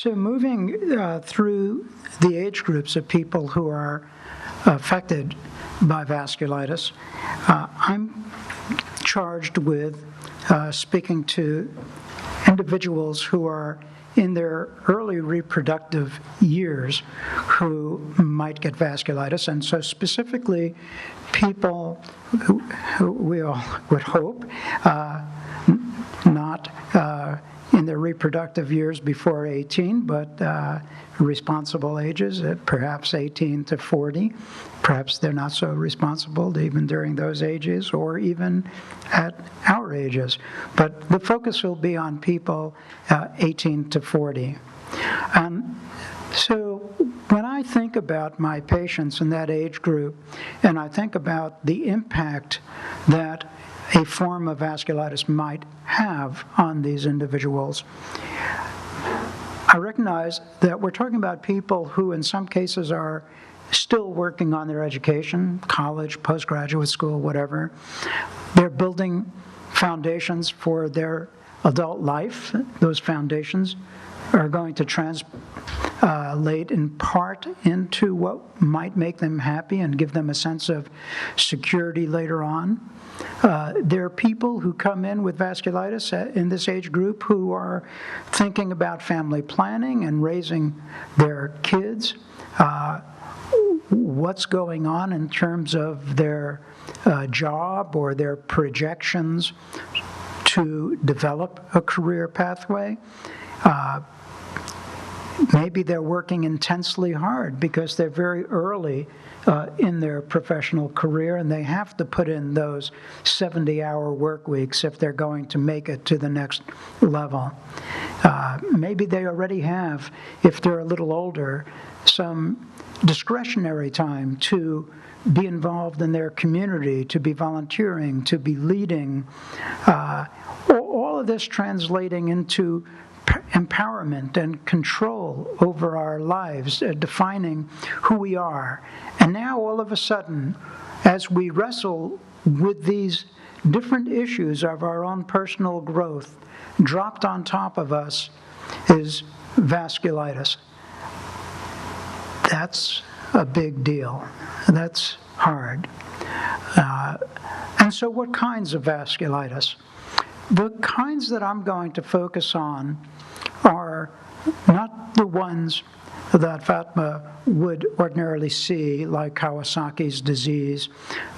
So moving through the age groups of people who are affected by vasculitis, I'm charged with speaking to individuals who are in their early reproductive years who might get vasculitis, and so specifically people who we all would hope not in their reproductive years before 18, but responsible ages, perhaps 18 to 40. Perhaps they're not so responsible even during those ages or even at our ages. But the focus will be on people 18 to 40. So when I think about my patients in that age group, and I think about the impact that a form of vasculitis might have on these individuals, I recognize that we're talking about people who in some cases are still working on their education, college, postgraduate school, whatever. They're building foundations for their adult life. Those foundations are going to translate in part into what might make them happy and give them a sense of security later on. There are people who come in with vasculitis in this age group who are thinking about family planning and raising their kids. What's going on in terms of their job or their projections to develop a career pathway. Maybe they're working intensely hard because they're very early in their professional career and they have to put in those 70-hour work weeks if they're going to make it to the next level. Maybe they already have, if they're a little older, some discretionary time to be involved in their community, to be volunteering, to be leading. All of this translating into empowerment and control over our lives, defining who we are. And now all of a sudden, as we wrestle with these different issues of our own personal growth, dropped on top of us is vasculitis. That's a big deal. That's hard. And so what kinds of vasculitis? The kinds that I'm going to focus on are not the ones that Fatma would ordinarily see, like Kawasaki's disease,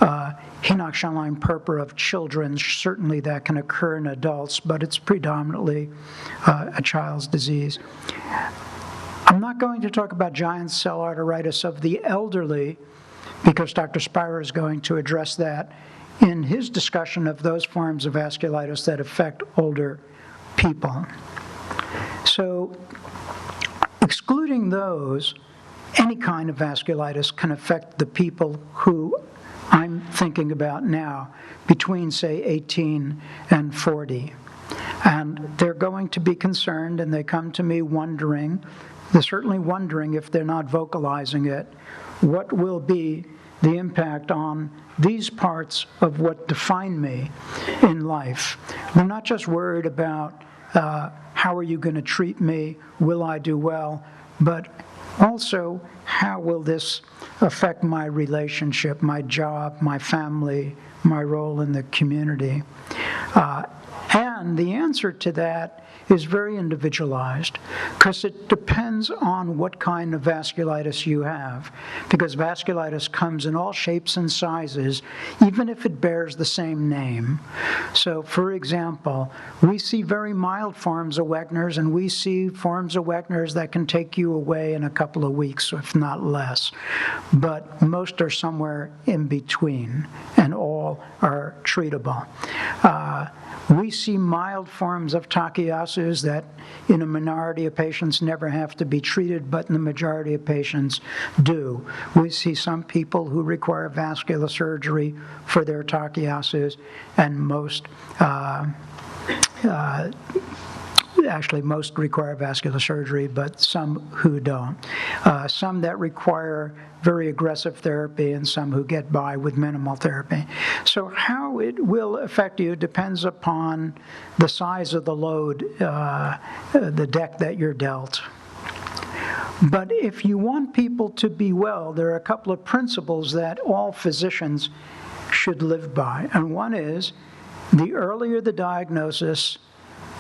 Henoch-Schönlein-Purpur of children. Certainly that can occur in adults, but it's predominantly a child's disease. I'm not going to talk about giant cell arteritis of the elderly, because Dr. Spira is going to address that in his discussion of those forms of vasculitis that affect older people. So, excluding those, any kind of vasculitis can affect the people who I'm thinking about now, between, say, 18 and 40. And they're going to be concerned, and they come to me wondering, they're certainly wondering if they're not vocalizing it, what will be the impact on these parts of what define me in life. They're not just worried about how are you going to treat me, will I do well, but also how will this affect my relationship, my job, my family, my role in the community. And the answer to that is very individualized because it depends on what kind of vasculitis you have, because vasculitis comes in all shapes and sizes, even if it bears the same name. So, for example, we see very mild forms of Wegener's, and we see forms of Wegener's that can take you away in a couple of weeks, if not less. But most are somewhere in between, and all are treatable. We see mild forms of Takayasu's that in a minority of patients never have to be treated, but in the majority of patients do. We see some people who require vascular surgery for their Takayasu's, and most require vascular surgery, but some who don't. Some that require very aggressive therapy, and some who get by with minimal therapy. So how it will affect you depends upon the size of the load, the deck that you're dealt. But if you want people to be well, there are a couple of principles that all physicians should live by. And one is, the earlier the diagnosis,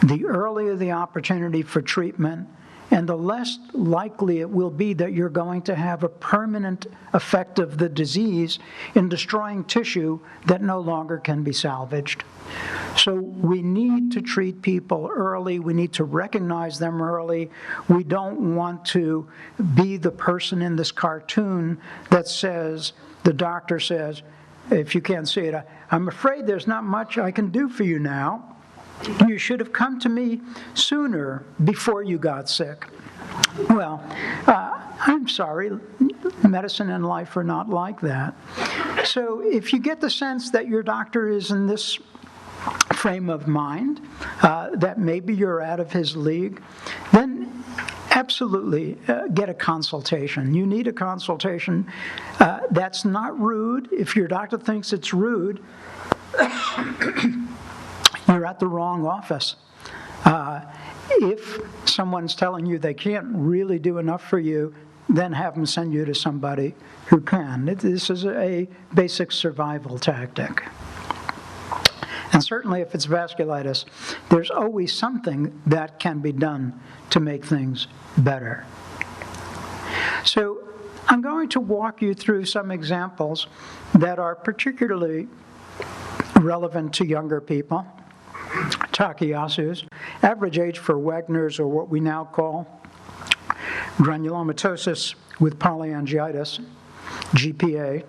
the earlier the opportunity for treatment, and the less likely it will be that you're going to have a permanent effect of the disease in destroying tissue that no longer can be salvaged. So we need to treat people early. We need to recognize them early. We don't want to be the person in this cartoon that says, the doctor says, if you can't see it, I'm afraid there's not much I can do for you now. You should have come to me sooner before you got sick. Well, I'm sorry, medicine and life are not like that. So if you get the sense that your doctor is in this frame of mind, that maybe you're out of his league, then absolutely get a consultation. You need a consultation. That's not rude. If your doctor thinks it's rude, you're at the wrong office. If someone's telling you they can't really do enough for you, then have them send you to somebody who can. This is a basic survival tactic. And certainly if it's vasculitis, there's always something that can be done to make things better. So I'm going to walk you through some examples that are particularly relevant to younger people. Takayasu's, average age for Wagner's, or what we now call granulomatosis with polyangiitis, GPA,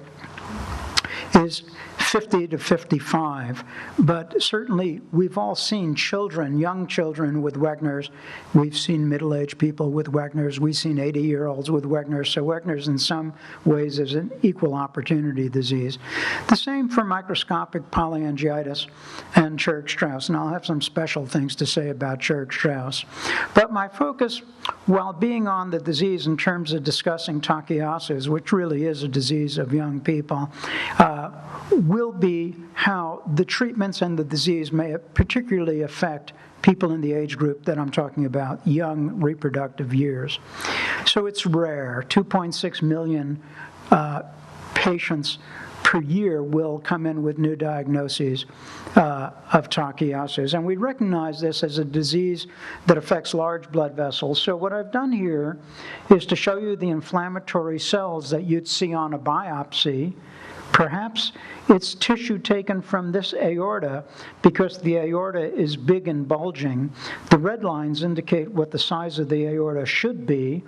is 50 to 55, but certainly we've all seen children, young children with Wagner's. We've seen middle-aged people with Wagner's. We've seen 80-year-olds with Wagner's. So Wagner's in some ways is an equal opportunity disease. The same for microscopic polyangiitis and Churg-Strauss, and I'll have some special things to say about Churg-Strauss. But my focus, while being on the disease in terms of discussing Takayasu's, which really is a disease of young people, will be how the treatments and the disease may particularly affect people in the age group that I'm talking about, young reproductive years. So it's rare. 2.6 million patients per year will come in with new diagnoses of Takayasu's. And we recognize this as a disease that affects large blood vessels. So what I've done here is to show you the inflammatory cells that you'd see on a biopsy. Perhaps it's tissue taken from this aorta because the aorta is big and bulging. The red lines indicate what the size of the aorta should be,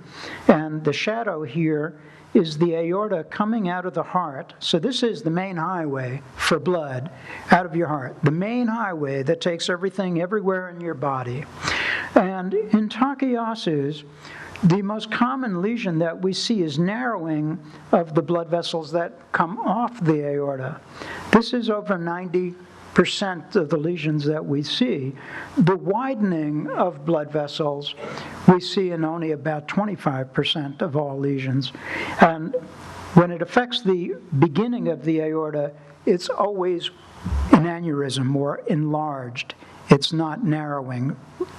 and the shadow here is the aorta coming out of the heart. So this is the main highway for blood out of your heart, the main highway that takes everything everywhere in your body. And in Takayasu's, the most common lesion that we see is narrowing of the blood vessels that come off the aorta. This is over 90% of the lesions that we see. The widening of blood vessels we see in only about 25% of all lesions. And when it affects the beginning of the aorta, it's always an aneurysm or enlarged. It's not narrowing,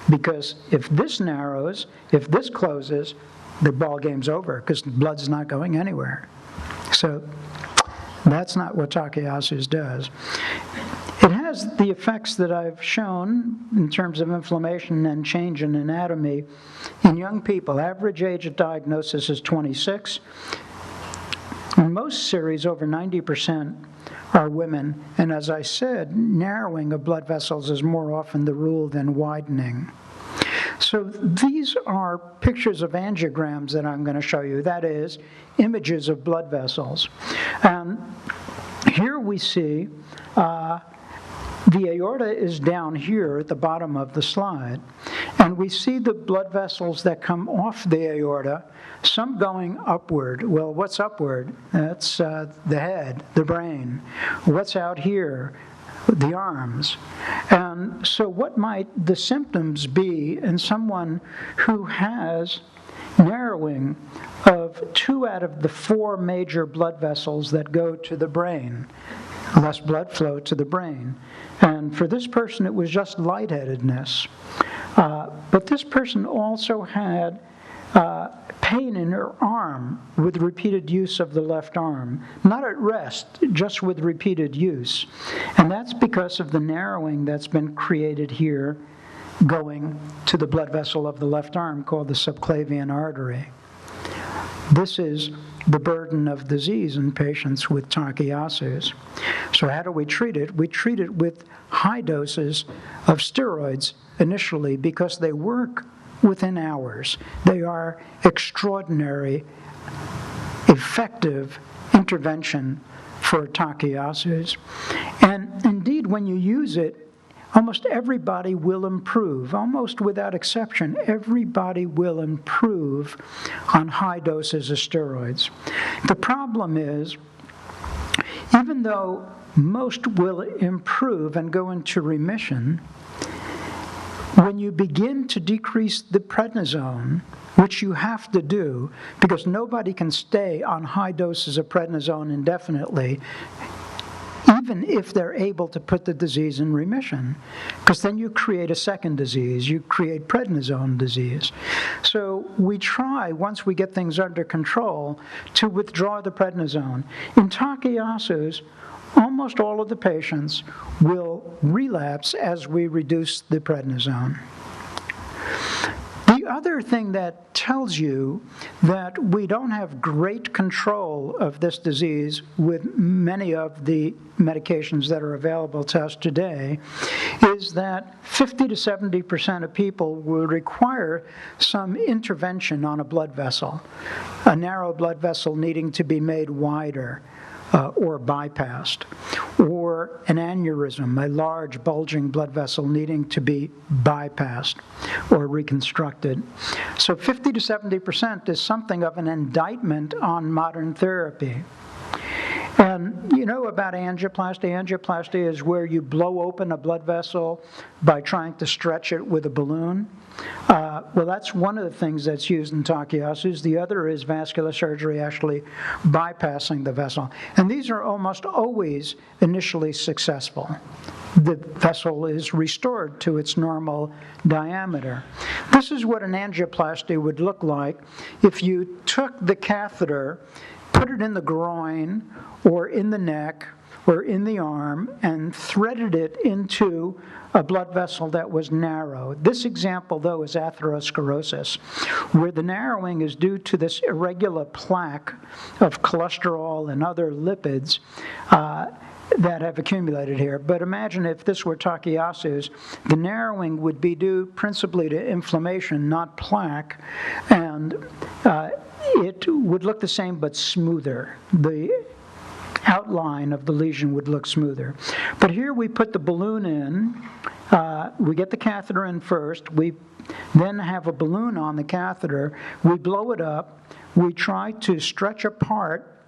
because if this narrows, if this closes, the ball game's over because the blood's not going anywhere. So that's not what Takayasu's does. It has the effects that I've shown in terms of inflammation and change in anatomy in young people. Average age of diagnosis is 26. In most series, over 90% are women, and as I said, narrowing of blood vessels is more often the rule than widening. So these are pictures of angiograms that I'm going to show you, that is, images of blood vessels. And here we see the aorta is down here at the bottom of the slide, and we see the blood vessels that come off the aorta, some going upward. Well, what's upward? That's the head, the brain. What's out here? The arms. And so what might the symptoms be in someone who has narrowing of 2 out of the 4 major blood vessels that go to the brain? Less blood flow to the brain. And for this person, it was just lightheadedness. But this person also had pain in her arm with repeated use of the left arm, not at rest, just with repeated use. And that's because of the narrowing that's been created here going to the blood vessel of the left arm called the subclavian artery. This is the burden of disease in patients with Takayasu's. So how do we treat it? We treat it with high doses of steroids initially because they work within hours. They are extraordinary, effective intervention for Takayasu's. And indeed, when you use it, almost everybody will improve. Almost without exception, everybody will improve on high doses of steroids. The problem is, even though most will improve and go into remission, when you begin to decrease the prednisone, which you have to do, because nobody can stay on high doses of prednisone indefinitely, even if they're able to put the disease in remission, because then you create a second disease, you create prednisone disease. So we try, once we get things under control, to withdraw the prednisone. In Takayasu's, almost all of the patients will relapse as we reduce the prednisone. The other thing that tells you that we don't have great control of this disease with many of the medications that are available to us today is that 50 to 70% of people will require some intervention on a blood vessel, a narrow blood vessel needing to be made wider. Or bypassed, or an aneurysm, a large bulging blood vessel needing to be bypassed or reconstructed. So 50 to 70% is something of an indictment on modern therapy. And you know about angioplasty? Angioplasty is where you blow open a blood vessel by trying to stretch it with a balloon. Well, that's one of the things that's used in Takayasu's. The other is vascular surgery, actually bypassing the vessel. And these are almost always initially successful. The vessel is restored to its normal diameter. This is what an angioplasty would look like if you took the catheter, put it in the groin or in the neck or in the arm and threaded it into a blood vessel that was narrow. This example, though, is atherosclerosis, where the narrowing is due to this irregular plaque of cholesterol and other lipids that have accumulated here. But imagine if this were Takayasu's, the narrowing would be due principally to inflammation, not plaque, and it would look the same but smoother. The outline of the lesion would look smoother. But here we put the balloon in. We get the catheter in first. We then have a balloon on the catheter. We blow it up. We try to stretch apart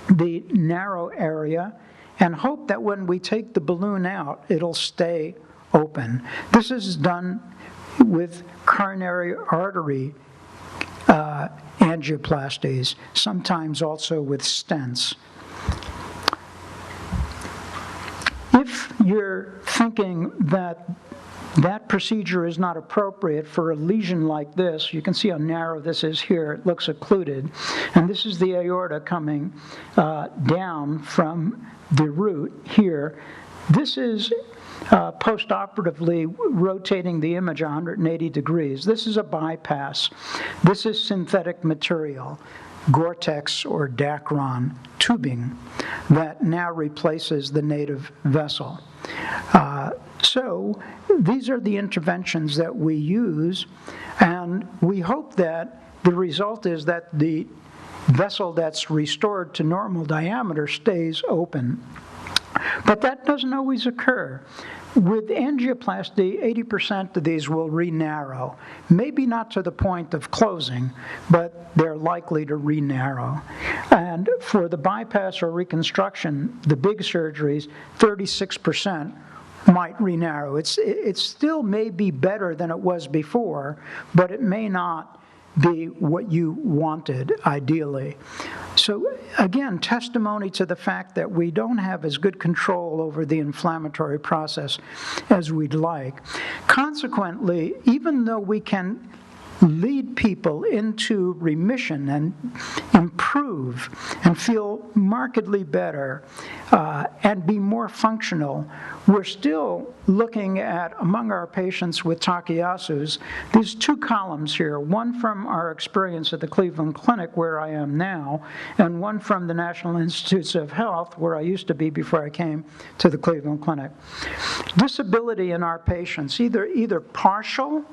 the narrow area and hope that when we take the balloon out, it'll stay open. This is done with coronary artery angioplasties, sometimes also with stents. If you're thinking that that procedure is not appropriate for a lesion like this, you can see how narrow this is here. It looks occluded. And this is the aorta coming down from the root here. This is post-operatively rotating the image 180 degrees. This is a bypass. This is synthetic material, Gore-Tex or Dacron tubing that now replaces the native vessel. So these are the interventions that we use, and we hope that the result is that the vessel that's restored to normal diameter stays open. But that doesn't always occur. With angioplasty, 80% of these will re-narrow. Maybe not to the point of closing, but they're likely to re-narrow. And for the bypass or reconstruction, the big surgeries, 36% might re-narrow. It still may be better than it was before, but it may not be what you wanted, ideally. So again, testimony to the fact that we don't have as good control over the inflammatory process as we'd like. Consequently, even though we can lead people into remission and improve and feel markedly better and be more functional, we're still looking at, among our patients with Takayasus, these two columns here, one from our experience at the Cleveland Clinic, where I am now, and one from the National Institutes of Health, where I used to be before I came to the Cleveland Clinic. Disability in our patients, either partial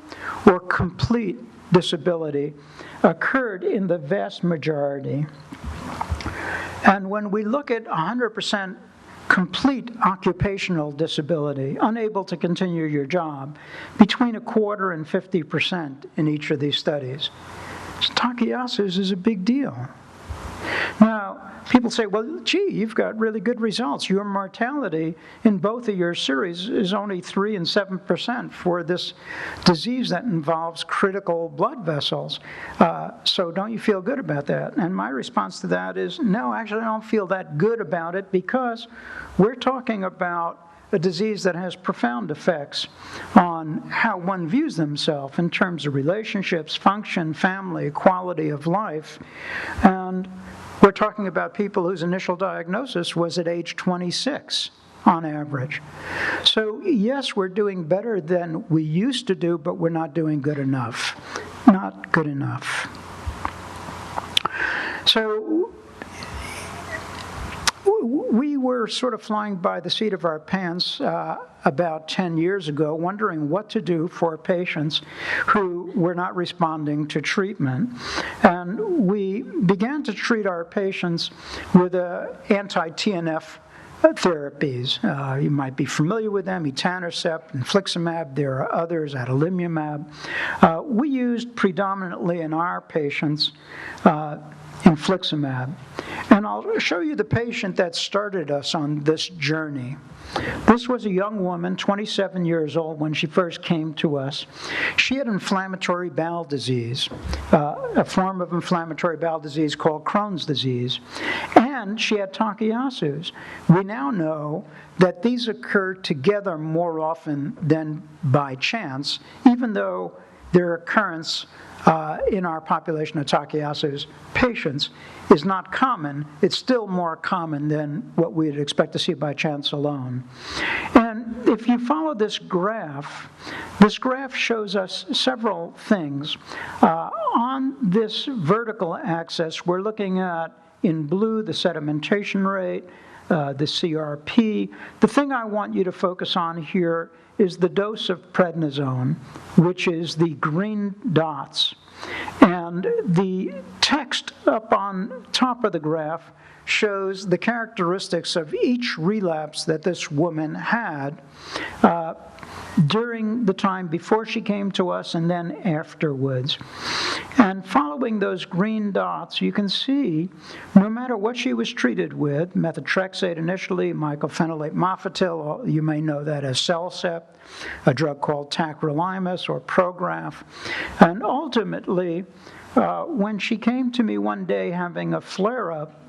or complete disability, occurred in the vast majority. And when we look at 100% complete occupational disability, unable to continue your job, between 25% and 50% in each of these studies. So Takayasus is a big deal. Now, people say, well, gee, you've got really good results. Your mortality in both of your series is only 3% and 7% for this disease that involves critical blood vessels. So don't you feel good about that? And my response to that is, no, actually I don't feel that good about it, because we're talking about a disease that has profound effects on how one views themselves in terms of relationships, function, family, quality of life. And we're talking about people whose initial diagnosis was at age 26 on average. So yes, we're doing better than we used to do, but we're not doing good enough. Not good enough. So we were sort of flying by the seat of our pants about 10 years ago, wondering what to do for patients who were not responding to treatment. And we began to treat our patients with anti-TNF therapies. You might be familiar with them: etanercept, infliximab. There are others, adalimumab. We used predominantly in our patients infliximab. And I'll show you the patient that started us on this journey. This was a young woman, 27 years old, when she first came to us. She had inflammatory bowel disease, a form of inflammatory bowel disease called Crohn's disease. And she had Takayasus. We now know that these occur together more often than by chance, even though their occurrence in our population of Takayasus patients is not common. It's still more common than what we'd expect to see by chance alone. And if you follow this graph shows us several things. On this vertical axis, we're looking at, in blue, the sedimentation rate, the CRP. The thing I want you to focus on here is the dose of prednisone, which is the green dots. And the text up on top of the graph shows the characteristics of each relapse that this woman had during the time before she came to us and then afterwards. And following those green dots, you can see no matter what she was treated with, methotrexate initially, mycophenolate mofetil, you may know that as Cellcept, a drug called tacrolimus or Prograf. And ultimately, when she came to me one day having a flare-up,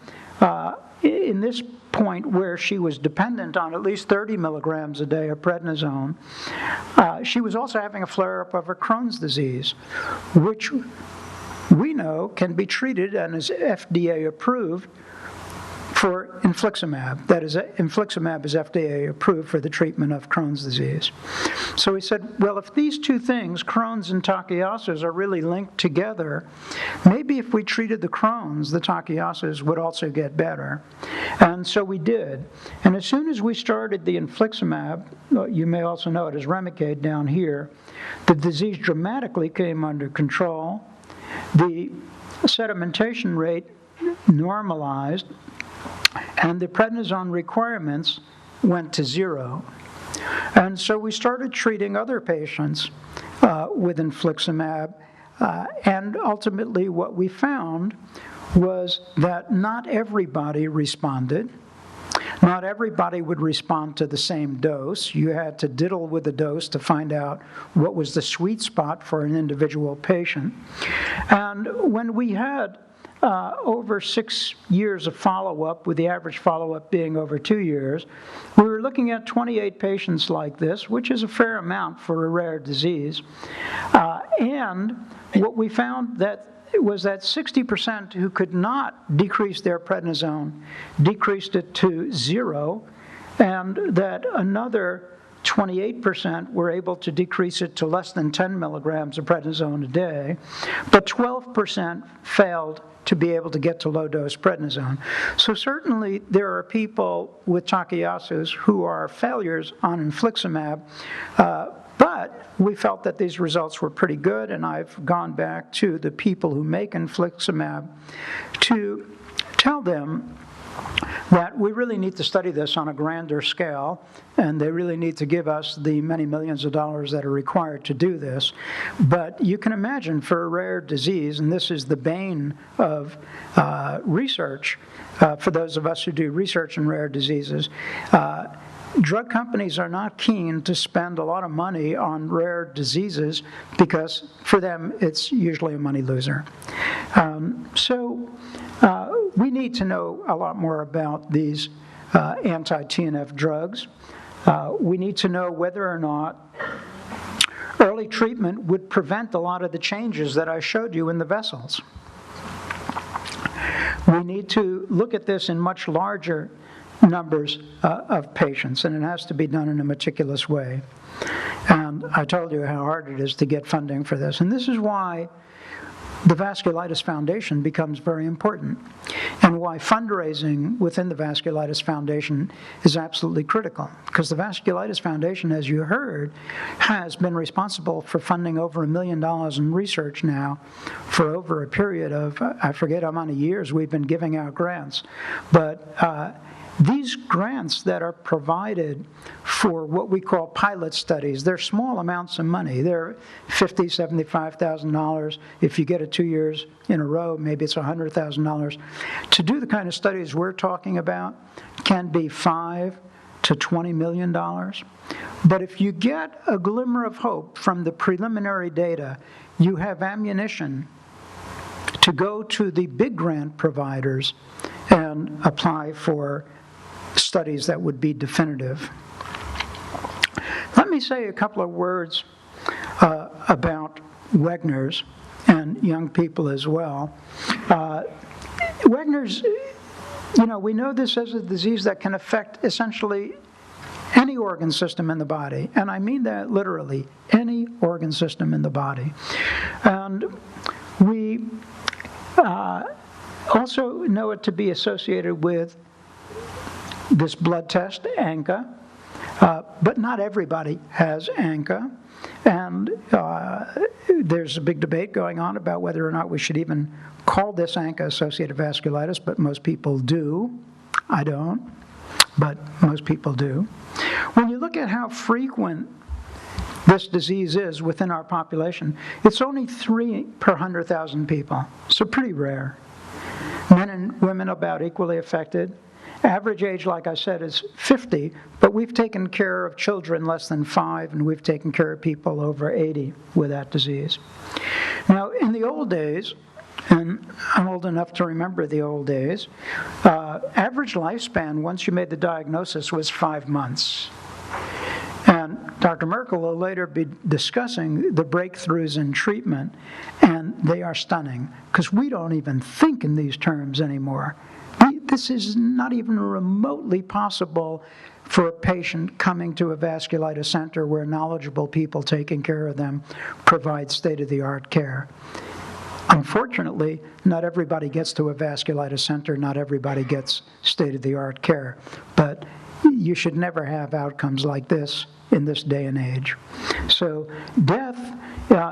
in this point where she was dependent on at least 30 milligrams a day of prednisone, she was also having a flare-up of her Crohn's disease, which we know can be treated and is FDA approved for infliximab. That is, infliximab is FDA approved for the treatment of Crohn's disease. So we said, well, if these two things, Crohn's and Takayasus, are really linked together, maybe if we treated the Crohn's, the Takayasus would also get better. And so we did. And as soon as we started the infliximab, you may also know it as Remicade down here, the disease dramatically came under control. The sedimentation rate normalized, and the prednisone requirements went to 0. And so we started treating other patients with infliximab, and ultimately what we found was that not everybody responded. Not everybody would respond to the same dose. You had to diddle with the dose to find out what was the sweet spot for an individual patient. And when we had over 6 years of follow-up, with the average follow-up being over 2 years, we were looking at 28 patients like this, which is a fair amount for a rare disease. And what we found was that 60% who could not decrease their prednisone decreased it to 0, and that another 28% were able to decrease it to less than 10 milligrams of prednisone a day, but 12% failed to be able to get to low-dose prednisone. So certainly there are people with Takayasu's who are failures on infliximab, but we felt that these results were pretty good, and I've gone back to the people who make infliximab to tell them that we really need to study this on a grander scale, and they really need to give us the many millions of dollars that are required to do this. But you can imagine, for a rare disease, and this is the bane of research, for those of us who do research in rare diseases, drug companies are not keen to spend a lot of money on rare diseases because for them it's usually a money loser. We need to know a lot more about these anti-TNF drugs. We need to know whether or not early treatment would prevent a lot of the changes that I showed you in the vessels. We need to look at this in much larger numbers of patients, and it has to be done in a meticulous way. And I told you how hard it is to get funding for this, and this is why the Vasculitis Foundation becomes very important, and why fundraising within the Vasculitis Foundation is absolutely critical, because the Vasculitis Foundation, as you heard, has been responsible for funding over $1 million in research now for over a period of, I forget how many years we've been giving out grants. But these grants that are provided for what we call pilot studies, they're small amounts of money. They're $50,000, $75,000. If you get it 2 years in a row, maybe it's $100,000. To do the kind of studies we're talking about can be $5 to $20 million. But if you get a glimmer of hope from the preliminary data, you have ammunition to go to the big grant providers and apply for studies that would be definitive. Let me say a couple of words about Wegener's and young people as well. Wegener's, we know this as a disease that can affect essentially any organ system in the body, and I mean that literally, any organ system in the body. And we also know it to be associated with this blood test, ANCA, but not everybody has ANCA, and there's a big debate going on about whether or not we should even call this ANCA-associated vasculitis, but most people do. I don't, but most people do. When you look at how frequent this disease is within our population, it's only 3 per 100,000 people, so pretty rare. Men and women about equally affected. Average age, like I said, is 50, but we've taken care of children less than 5, and we've taken care of people over 80 with that disease. Now, in the old days, and I'm old enough to remember the old days, average lifespan once you made the diagnosis was 5 months. And Dr. Merkel will later be discussing the breakthroughs in treatment, and they are stunning, because we don't even think in these terms anymore. This is not even remotely possible for a patient coming to a vasculitis center where knowledgeable people taking care of them provide state-of-the-art care. Unfortunately, not everybody gets to a vasculitis center, not everybody gets state-of-the-art care, but you should never have outcomes like this in this day and age. So death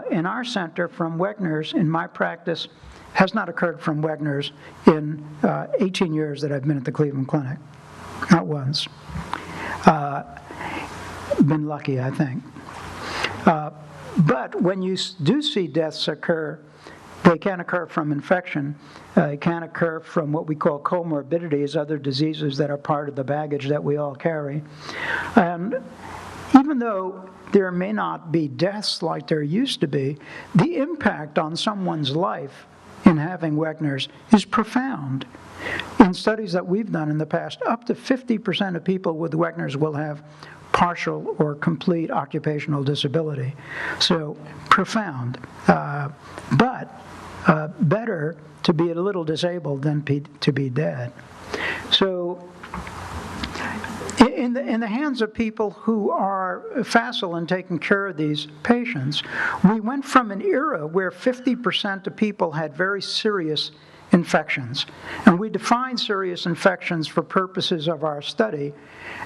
in our center from Wegener's, in my practice, has not occurred from Wegener's in 18 years that I've been at the Cleveland Clinic. Not once. Been lucky, I think. But when you do see deaths occur, they can occur from infection. It can occur from what we call comorbidities, other diseases that are part of the baggage that we all carry. And even though there may not be deaths like there used to be, the impact on someone's life in having Wegener's is profound. In studies that we've done in the past, up to 50% of people with Wegener's will have partial or complete occupational disability. So profound, but better to be a little disabled than to be dead. So in the hands of people who are facile in taking care of these patients, we went from an era where 50% of people had very serious infections. And we define serious infections for purposes of our study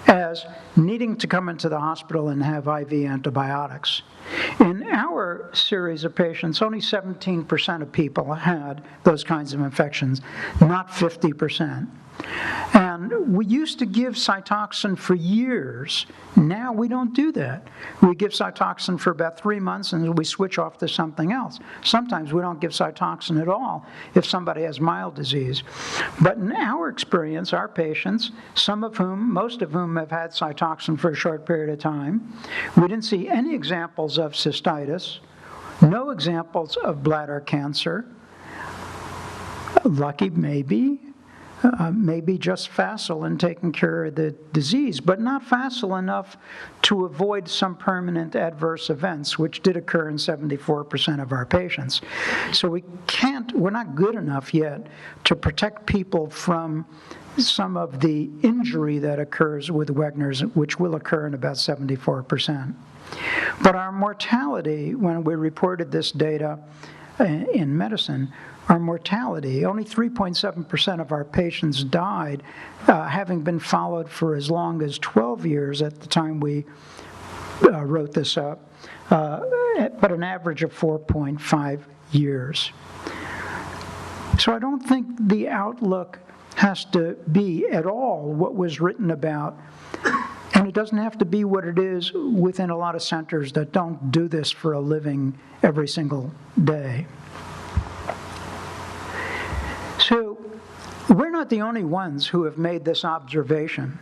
as needing to come into the hospital and have IV antibiotics. In our series of patients, only 17% of people had those kinds of infections, not 50%. And we used to give Cytoxan for years. Now we don't do that. We give Cytoxan for about 3 months and we switch off to something else. Sometimes we don't give Cytoxan at all if somebody has mild disease. But in our experience, our patients, most of whom have had Cytoxan for a short period of time, we didn't see any examples of cystitis, no examples of bladder cancer. Lucky, maybe. Maybe just facile in taking care of the disease, but not facile enough to avoid some permanent adverse events, which did occur in 74% of our patients. So we're not good enough yet to protect people from some of the injury that occurs with Wegener's, which will occur in about 74%. But our mortality, when we reported this data in medicine, our mortality, only 3.7% of our patients died, having been followed for as long as 12 years at the time we wrote this up, but an average of 4.5 years. So I don't think the outlook has to be at all what was written about, and it doesn't have to be what it is within a lot of centers that don't do this for a living every single day. So we're not the only ones who have made this observation.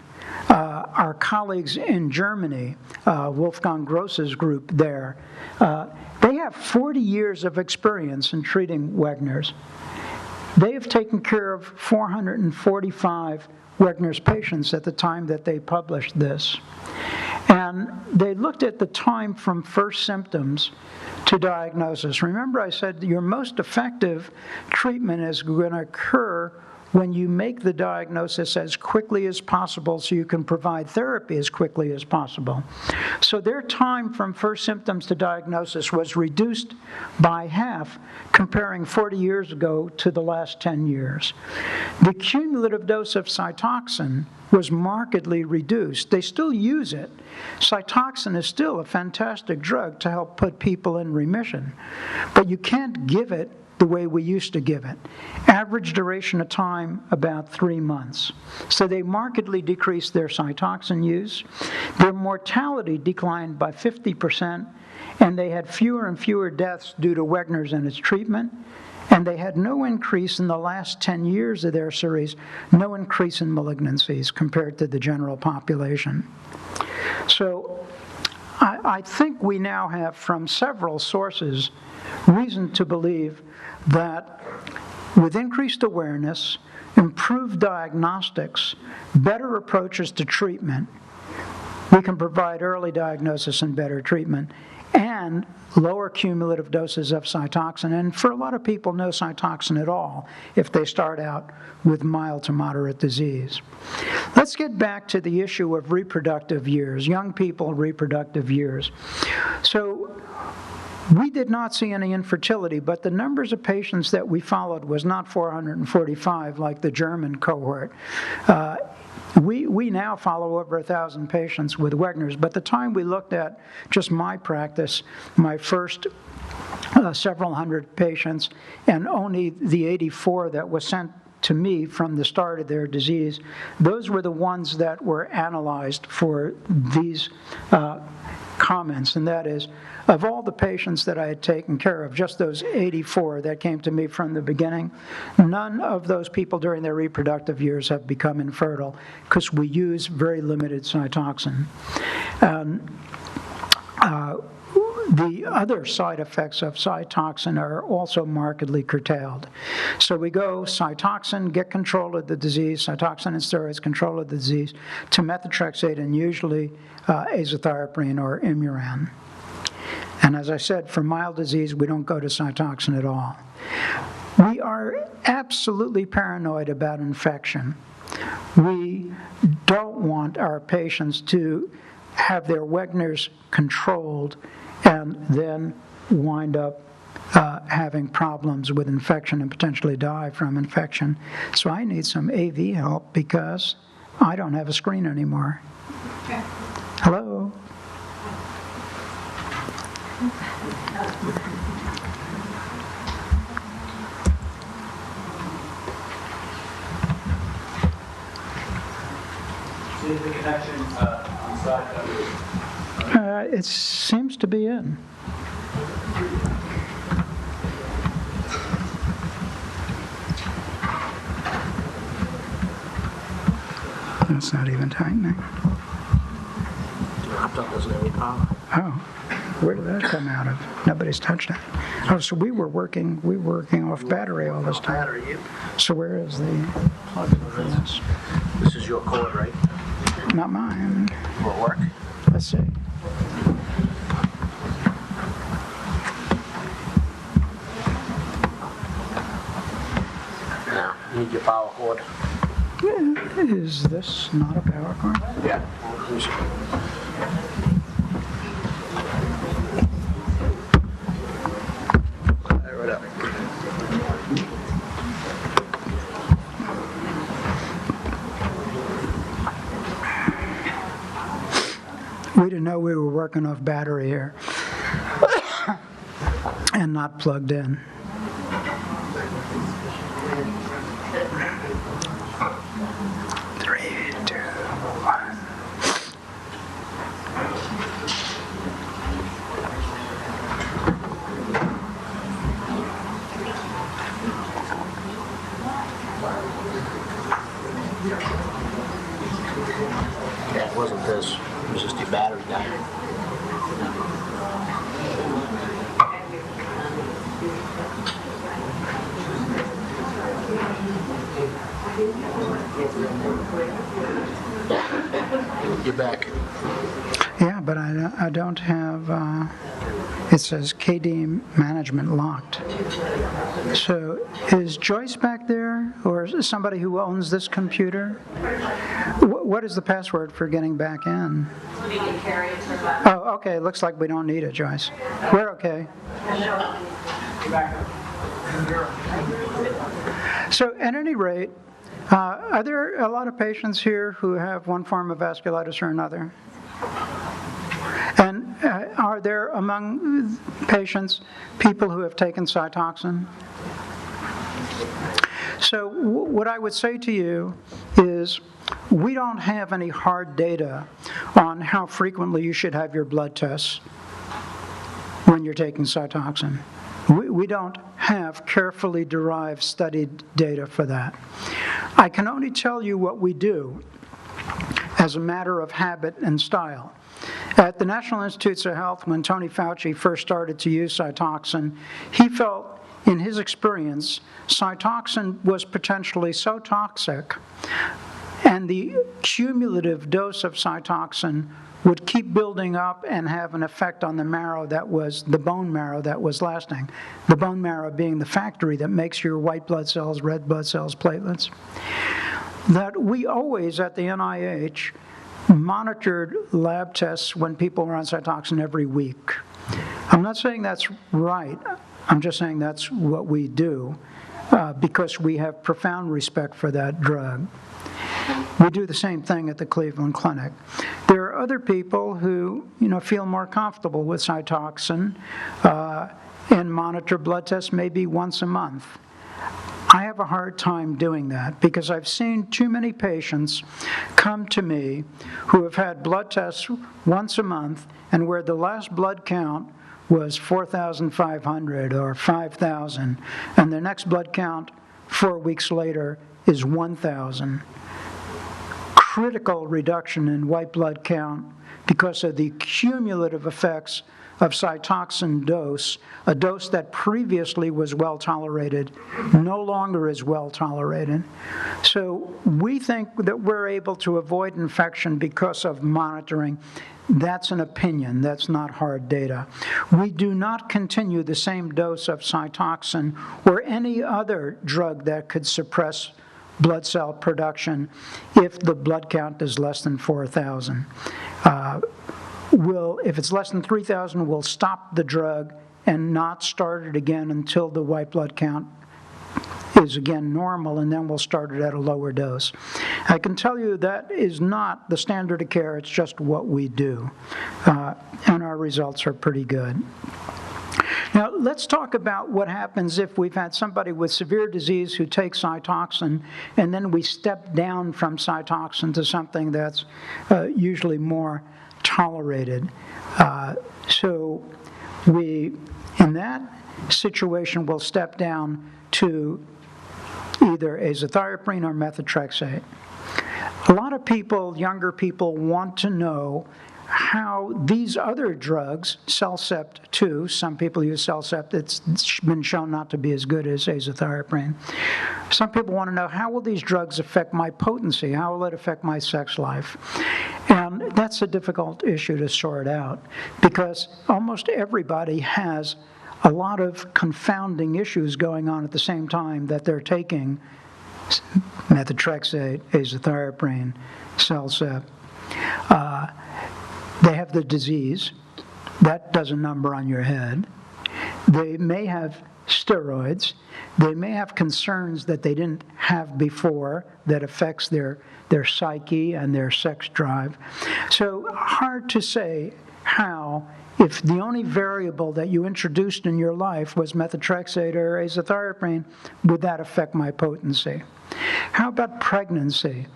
Our colleagues in Germany, Wolfgang Gross's group there, they have 40 years of experience in treating Wegener's. They have taken care of 445 Wegener's patients at the time that they published this. And they looked at the time from first symptoms to diagnosis. Remember I said your most effective treatment is going to occur when you make the diagnosis as quickly as possible so you can provide therapy as quickly as possible. So their time from first symptoms to diagnosis was reduced by half, comparing 40 years ago to the last 10 years. The cumulative dose of Cytoxan was markedly reduced. They still use it. Cytoxan is still a fantastic drug to help put people in remission, but you can't give it the way we used to give it. Average duration of time, about 3 months. So they markedly decreased their Cytoxan use. Their mortality declined by 50%, and they had fewer and fewer deaths due to Wegener's and its treatment. And they had no increase in the last 10 years of their series, no increase in malignancies compared to the general population. So I think we now have, from several sources, reason to believe that with increased awareness, improved diagnostics, better approaches to treatment, we can provide early diagnosis and better treatment, and lower cumulative doses of Cytoxan, and for a lot of people, no Cytoxan at all if they start out with mild to moderate disease. Let's get back to the issue of reproductive years, young people, reproductive years. So we did not see any infertility, but the numbers of patients that we followed was not 445 like the German cohort. We now follow over 1,000 patients with Wegener's, but the time we looked at just my practice, my first several hundred patients, and only the 84 that was sent to me from the start of their disease, those were the ones that were analyzed for these comments, and that is, of all the patients that I had taken care of, just those 84 that came to me from the beginning, none of those people during their reproductive years have become infertile because we use very limited Cytoxan. the other side effects of Cytoxan are also markedly curtailed. So we go Cytoxan, get control of the disease, Cytoxan and steroids, control of the disease, to methotrexate and usually azathioprine or Imuran. And as I said, for mild disease, we don't go to Cytoxan at all. We are absolutely paranoid about infection. We don't want our patients to have their Wegener's controlled and then wind up having problems with infection and potentially die from infection. So I need some AV help because I don't have a screen anymore. Okay. Hello? See the connection on the side? It seems to be in. That's not even tightening. Your laptop doesn't have any power. Oh, where did that come out of? Nobody's touched it. Oh, so we were working off battery all this time. Battery, yep. So where is the plug for this? This is your cord, right? Not mine. Will it work? Let's see. Now, you need your power cord. Is this not a power cord? Yeah. Right up. We didn't know we were working off battery here and not plugged in. Three, two, one. Yeah, it wasn't this. It was just your battery dying. You're back. Yeah, but I don't have, it says KD management locked. So is Joyce back there, or is somebody who owns this computer? What is the password for getting back in? Oh, okay, looks like we don't need it, Joyce. We're okay. So at any rate, are there a lot of patients here who have one form of vasculitis or another? And are there among patients people who have taken Cytoxan? So what I would say to you is we don't have any hard data on how frequently you should have your blood tests when you're taking Cytoxan. We don't have carefully derived studied data for that. I can only tell you what we do as a matter of habit and style. At the National Institutes of Health, when Tony Fauci first started to use Cytoxan, he felt, in his experience, Cytoxan was potentially so toxic, and the cumulative dose of Cytoxan would keep building up and have an effect on the marrow that was, the bone marrow that was lasting. The bone marrow being the factory that makes your white blood cells, red blood cells, platelets. That we always, at the NIH, monitored lab tests when people were on Cytoxan every week. I'm not saying that's right. I'm just saying that's what we do because we have profound respect for that drug. We do the same thing at the Cleveland Clinic. There are other people who, feel more comfortable with Cytoxan and monitor blood tests maybe once a month. I have a hard time doing that because I've seen too many patients come to me who have had blood tests once a month and where the last blood count was 4,500 or 5,000, and the next blood count 4 weeks later is 1,000. Critical reduction in white blood count because of the cumulative effects of Cytoxan dose, a dose that previously was well tolerated, no longer is well tolerated. So we think that we're able to avoid infection because of monitoring. That's an opinion, that's not hard data. We do not continue the same dose of Cytoxan or any other drug that could suppress blood cell production if the blood count is less than 4,000. If it's less than 3,000, we'll stop the drug and not start it again until the white blood count is again normal, and then we'll start it at a lower dose. I can tell you that is not the standard of care, it's just what we do. And our results are pretty good. Now, let's talk about what happens if we've had somebody with severe disease who takes Cytoxan, and then we step down from Cytoxan to something that's usually more tolerated. So we, in that situation, will step down to either azathioprine or methotrexate. A lot of people, younger people, want to know how these other drugs, Cellcept 2, some people use Cellcept, it's been shown not to be as good as azathioprine. Some people want to know, how will these drugs affect my potency? How will it affect my sex life? And that's a difficult issue to sort out, because almost everybody has a lot of confounding issues going on at the same time that they're taking methotrexate, azathioprine, Cellcept. They have the disease. That does a number on your head. They may have steroids. They may have concerns that they didn't have before that affects their psyche and their sex drive. So hard to say how, if the only variable that you introduced in your life was methotrexate or azathioprine, would that affect my potency? How about pregnancy?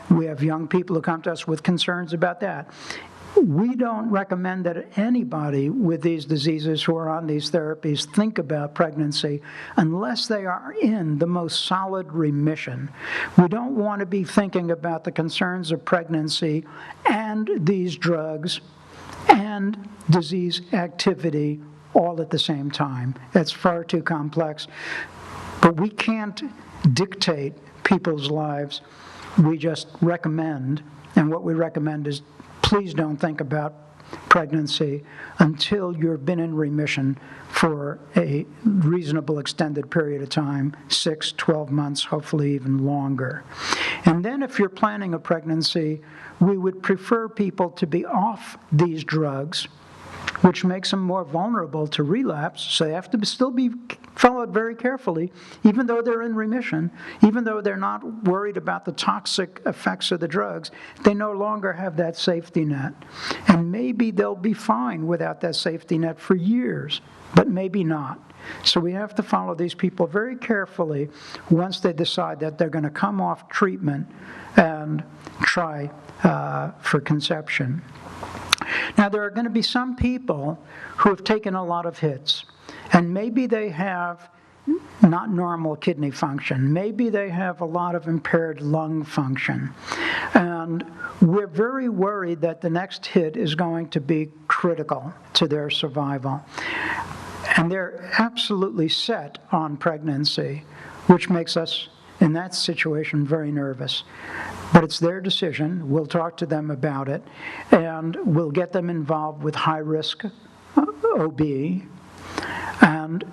We have young people who come to us with concerns about that. We don't recommend that anybody with these diseases who are on these therapies think about pregnancy unless they are in the most solid remission. We don't want to be thinking about the concerns of pregnancy and these drugs and disease activity all at the same time. That's far too complex. But we can't dictate people's lives. We just recommend, and what we recommend is please don't think about pregnancy until you've been in remission for a reasonable extended period of time, 6, 12 months, hopefully even longer. And then if you're planning a pregnancy, we would prefer people to be off these drugs, which makes them more vulnerable to relapse, so they have to still be followed very carefully, even though they're in remission, even though they're not worried about the toxic effects of the drugs. They no longer have that safety net. And maybe they'll be fine without that safety net for years, but maybe not. So we have to follow these people very carefully once they decide that they're going to come off treatment and try for conception. Now, there are going to be some people who have taken a lot of hits, and maybe they have not normal kidney function. Maybe they have a lot of impaired lung function. And we're very worried that the next hit is going to be critical to their survival. And they're absolutely set on pregnancy, which makes us, in that situation, very nervous. But it's their decision. We'll talk to them about it, and we'll get them involved with high-risk OB. And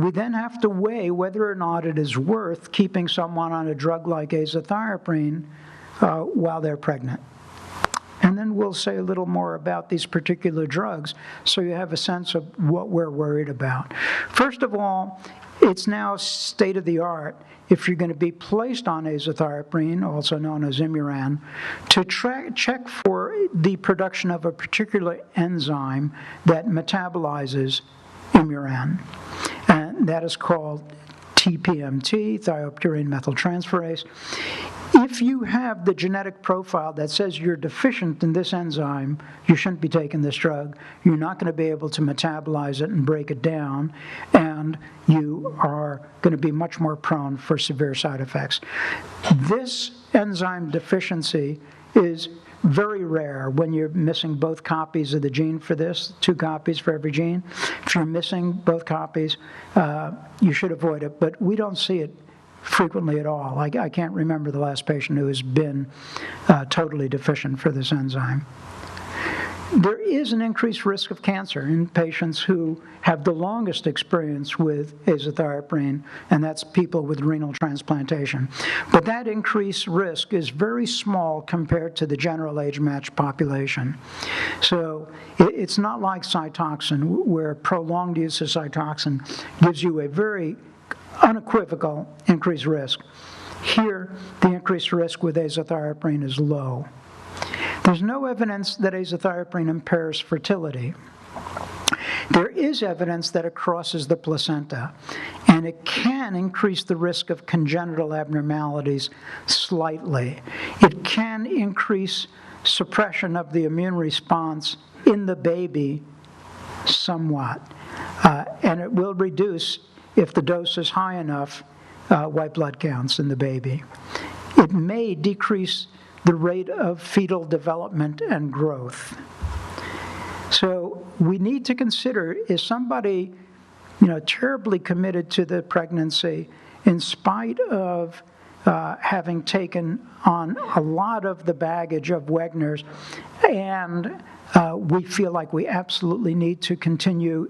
we then have to weigh whether or not it is worth keeping someone on a drug like azathioprine while they're pregnant. And then we'll say a little more about these particular drugs so you have a sense of what we're worried about. First of all, it's now state-of-the-art, if you're going to be placed on azathioprine, also known as Imuran, to check for the production of a particular enzyme that metabolizes Imuran. And that is called TPMT, thiopurine methyltransferase. If you have the genetic profile that says you're deficient in this enzyme, you shouldn't be taking this drug. You're not going to be able to metabolize it and break it down, and you are going to be much more prone for severe side effects. This enzyme deficiency is very rare when you're missing both copies of the gene for this, 2 copies for every gene. If you're missing both copies, you should avoid it, but we don't see it frequently at all. I can't remember the last patient who has been totally deficient for this enzyme. There is an increased risk of cancer in patients who have the longest experience with azathioprine, and that's people with renal transplantation. But that increased risk is very small compared to the general age-matched population. So it's not like Cytoxan, where prolonged use of Cytoxan gives you a very unequivocal increased risk. Here, the increased risk with azathioprine is low. There's no evidence that azathioprine impairs fertility. There is evidence that it crosses the placenta, and it can increase the risk of congenital abnormalities slightly. It can increase suppression of the immune response in the baby somewhat, and it will reduce, if the dose is high enough, white blood counts in the baby. It may decrease the rate of fetal development and growth. So we need to consider, is somebody, terribly committed to the pregnancy in spite of having taken on a lot of the baggage of Wegener's, and we feel like we absolutely need to continue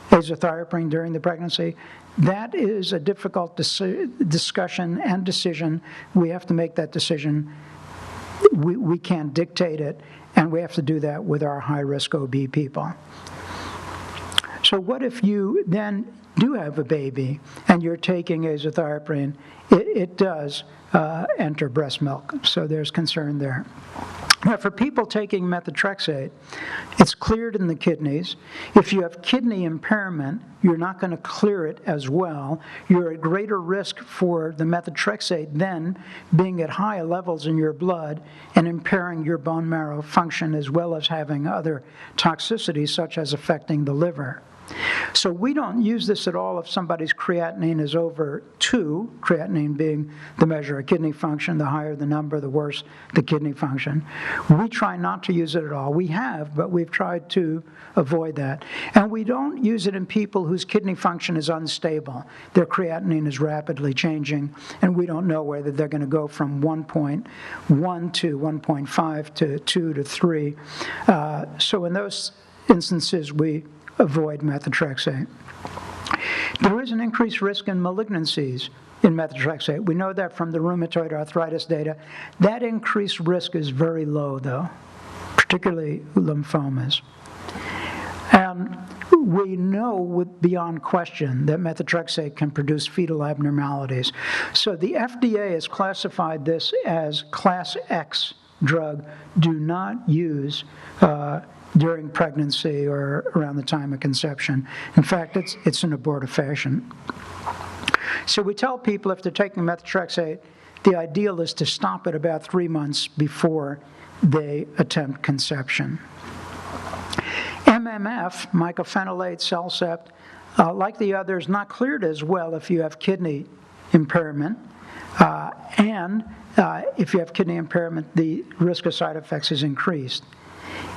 azathioprine during the pregnancy? That is a difficult discussion and decision. We have to make that decision. We can't dictate it, and we have to do that with our high-risk OB people. So what if you then do have a baby and you're taking azathioprine? It does enter breast milk, so there's concern there. Now, for people taking methotrexate, it's cleared in the kidneys. If you have kidney impairment, you're not going to clear it as well. You're at greater risk for the methotrexate then being at high levels in your blood and impairing your bone marrow function, as well as having other toxicities, such as affecting the liver. So we don't use this at all if somebody's creatinine is over 2, creatinine being the measure of kidney function. The higher the number, the worse the kidney function. We try not to use it at all. We have, but we've tried to avoid that. And we don't use it in people whose kidney function is unstable. Their creatinine is rapidly changing, and we don't know whether they're going to go from 1.1 to 1.5 to 2 to 3. So in those instances, we avoid methotrexate. There is an increased risk in malignancies in methotrexate. We know that from the rheumatoid arthritis data. That increased risk is very low, though, particularly lymphomas. And we know beyond question that methotrexate can produce fetal abnormalities. So the FDA has classified this as Class X drug. Do not use during pregnancy or around the time of conception. In fact, it's an abortifacient. So we tell people if they're taking methotrexate, the ideal is to stop it about 3 months before they attempt conception. MMF, mycophenolate, Cellcept, like the others, not cleared as well if you have kidney impairment. And if you have kidney impairment, the risk of side effects is increased.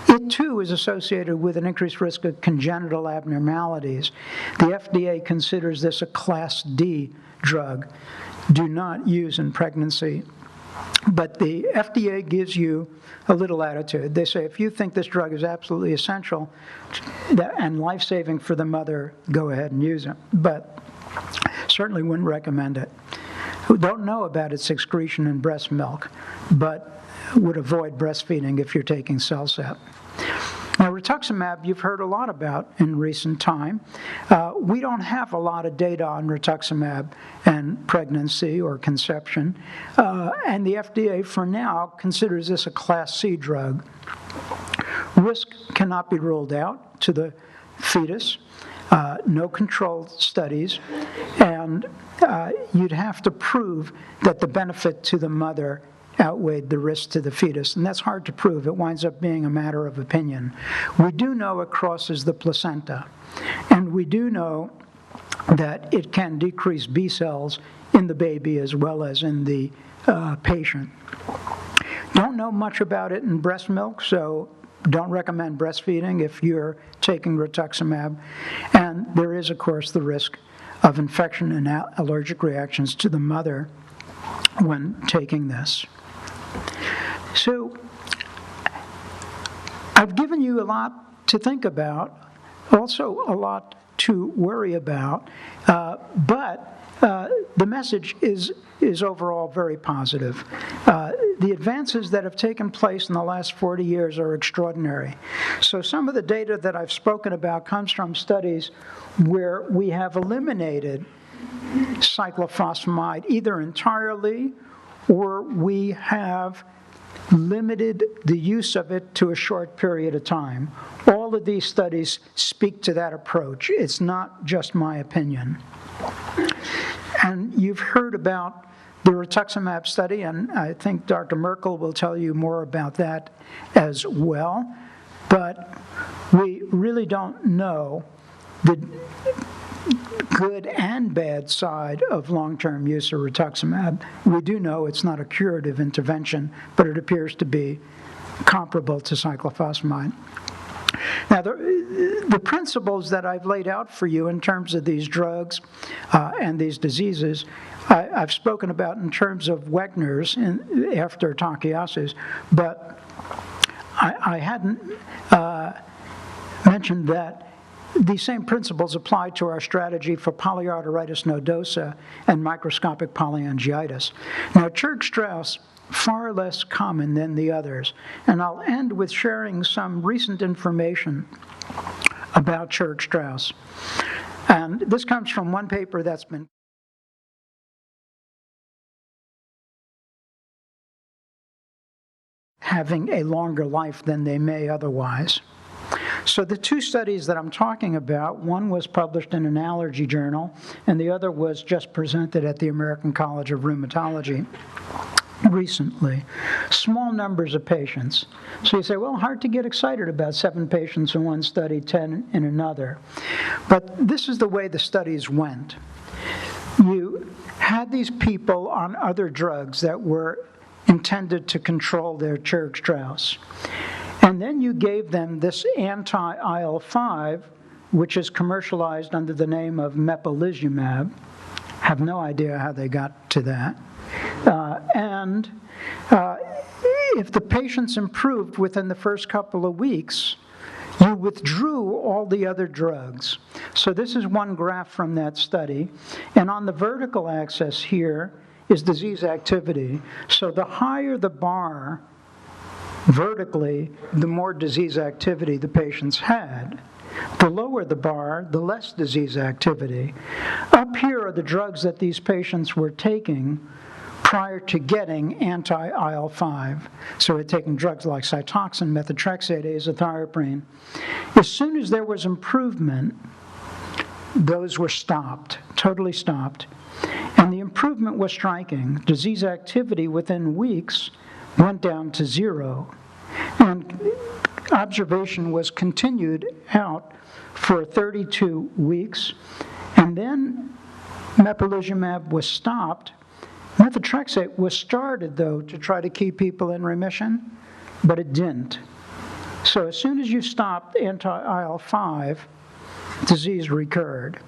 It, too, is associated with an increased risk of congenital abnormalities. The FDA considers this a Class D drug. Do not use in pregnancy. But the FDA gives you a little attitude. They say, if you think this drug is absolutely essential and life-saving for the mother, go ahead and use it. But certainly wouldn't recommend it. We don't know about its excretion in breast milk, but would avoid breastfeeding if you're taking Cellcept. Now, rituximab, you've heard a lot about in recent time. We don't have a lot of data on rituximab and pregnancy or conception, and the FDA, for now, considers this a Class C drug. Risk cannot be ruled out to the fetus, no controlled studies, and you'd have to prove that the benefit to the mother outweighed the risk to the fetus, and that's hard to prove. It winds up being a matter of opinion. We do know it crosses the placenta, and we do know that it can decrease B cells in the baby as well as in the patient. Don't know much about it in breast milk, so don't recommend breastfeeding if you're taking rituximab. And there is, of course, the risk of infection and allergic reactions to the mother when taking this. So I've given you a lot to think about, also a lot to worry about, but the message is overall very positive. The advances that have taken place in the last 40 years are extraordinary. So some of the data that I've spoken about comes from studies where we have eliminated cyclophosphamide either entirely or we have limited the use of it to a short period of time. All of these studies speak to that approach. It's not just my opinion. And you've heard about the rituximab study, and I think Dr. Merkel will tell you more about that as well. But we really don't know the good and bad side of long-term use of rituximab. We do know it's not a curative intervention, but it appears to be comparable to cyclophosphamide. Now, the principles that I've laid out for you in terms of these drugs and these diseases, I've spoken about in terms of Wegener's after Takayasu's, but I hadn't mentioned that these same principles apply to our strategy for polyarteritis nodosa and microscopic polyangiitis. Now, Churg-Strauss, far less common than the others. And I'll end with sharing some recent information about Churg-Strauss. And this comes from one paper that's been having a longer life than they may otherwise. So the two studies that I'm talking about, one was published in an allergy journal, and the other was just presented at the American College of Rheumatology recently. Small numbers of patients. So you say, well, hard to get excited about 7 patients in one study, 10 in another. But this is the way the studies went. You had these people on other drugs that were intended to control their Churg-Strauss. And then you gave them this anti-IL-5, which is commercialized under the name of mepolizumab. Have no idea how they got to that. If the patients improved within the first couple of weeks, you withdrew all the other drugs. So this is one graph from that study. And on the vertical axis here is disease activity. So the higher the bar vertically, the more disease activity the patients had. The lower the bar, the less disease activity. Up here are the drugs that these patients were taking prior to getting anti-IL-5. So we're taking drugs like Cytoxan, methotrexate, azathioprine. As soon as there was improvement, those were stopped, totally stopped. And the improvement was striking. Disease activity within weeks went down to 0. And observation was continued out for 32 weeks. And then mepolizumab was stopped. Methotrexate was started, though, to try to keep people in remission, but it didn't. So as soon as you stopped anti-IL-5, disease recurred.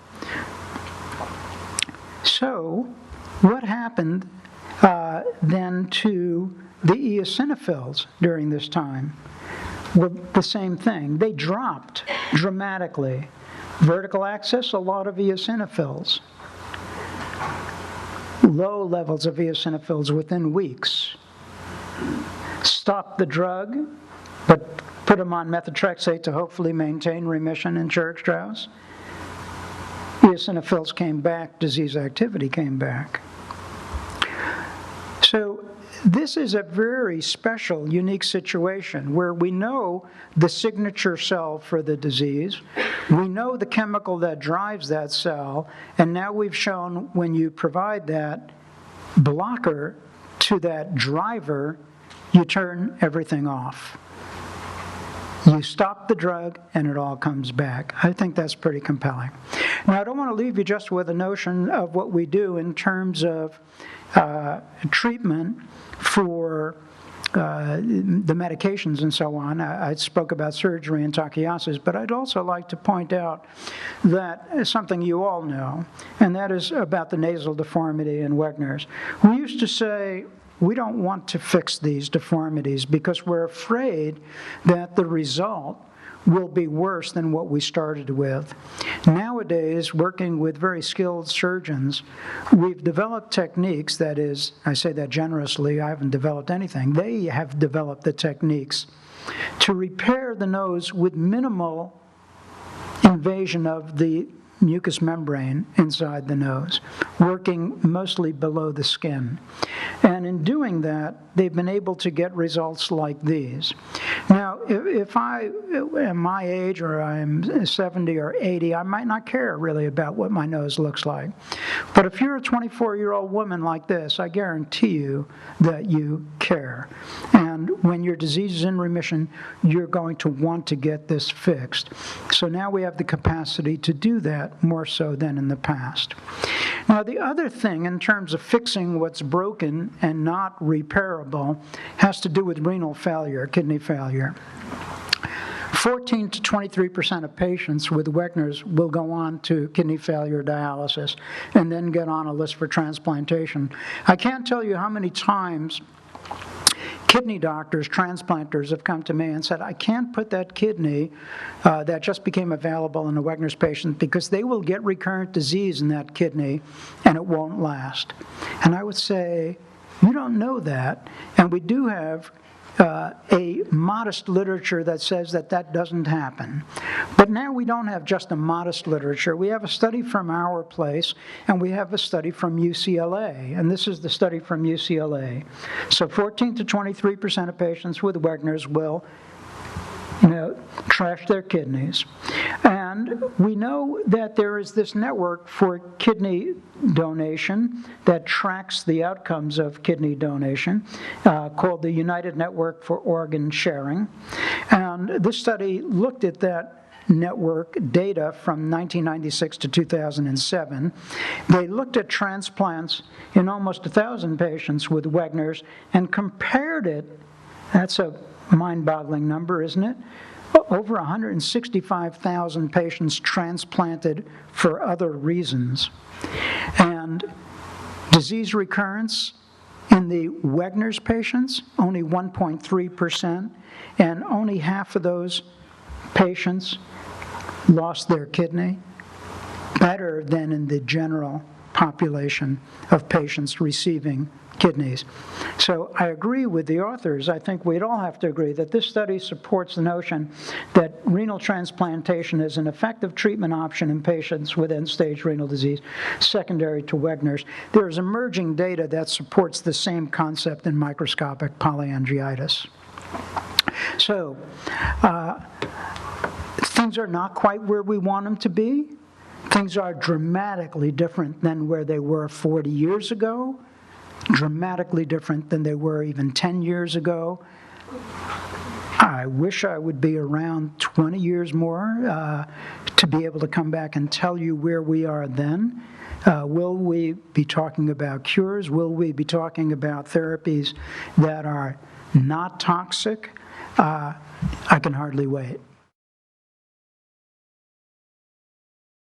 So what happened then to the eosinophils during this time? Well, the same thing. They dropped dramatically. Vertical axis, a lot of eosinophils. Low levels of eosinophils within weeks. Stop the drug, but put them on methotrexate to hopefully maintain remission in Churg-Strauss. Eosinophils came back, disease activity came back. So this is a very special, unique situation where we know the signature cell for the disease, we know the chemical that drives that cell, and now we've shown when you provide that blocker to that driver, you turn everything off. You stop the drug and it all comes back. I think that's pretty compelling. Now, I don't want to leave you just with a notion of what we do in terms of treatment for the medications and so on. I spoke about surgery and tachyosis, but I'd also like to point out that something you all know, and that is about the nasal deformity in Wegener's. We used to say, we don't want to fix these deformities because we're afraid that the result will be worse than what we started with. Nowadays, working with very skilled surgeons, we've developed techniques, that is, I say that generously, I haven't developed anything, they have developed the techniques to repair the nose with minimal invasion of the mucous membrane inside the nose, working mostly below the skin. And in doing that, they've been able to get results like these. Now, if I am my age or I'm 70 or 80, I might not care really about what my nose looks like. But if you're a 24-year-old woman like this, I guarantee you that you care. And when your disease is in remission, you're going to want to get this fixed. So now we have the capacity to do that more so than in the past. Now, the other thing in terms of fixing what's broken and not repairable has to do with renal failure, kidney failure. 14 to 23% of patients with Wegener's will go on to kidney failure dialysis and then get on a list for transplantation. I can't tell you how many times kidney doctors, transplanters have come to me and said, I can't put that kidney that just became available in a Wegener's patient because they will get recurrent disease in that kidney and it won't last. And I would say, you don't know that, and we do have a modest literature that says that that doesn't happen. But now we don't have just a modest literature. We have a study from our place, and we have a study from UCLA, and this is the study from UCLA. So 14 to 23% of patients with Wegener's will trash their kidneys. And we know that there is this network for kidney donation that tracks the outcomes of kidney donation called the United Network for Organ Sharing. And this study looked at that network data from 1996 to 2007. They looked at transplants in almost 1,000 patients with Wegener's and compared it. That's a mind-boggling number, isn't it? Over 165,000 patients transplanted for other reasons. And disease recurrence in the Wegener's patients, only 1.3%, and only half of those patients lost their kidney, better than in the general population of patients receiving kidneys. So I agree with the authors. I think we'd all have to agree that this study supports the notion that renal transplantation is an effective treatment option in patients with end-stage renal disease secondary to Wegener's. There is emerging data that supports the same concept in microscopic polyangiitis. So things are not quite where we want them to be. Things are dramatically different than where they were 40 years ago. Dramatically different than they were even 10 years ago. I wish I would be around 20 years more to be able to come back and tell you where we are then. Will we be talking about cures? Will we be talking about therapies that are not toxic? I can hardly wait.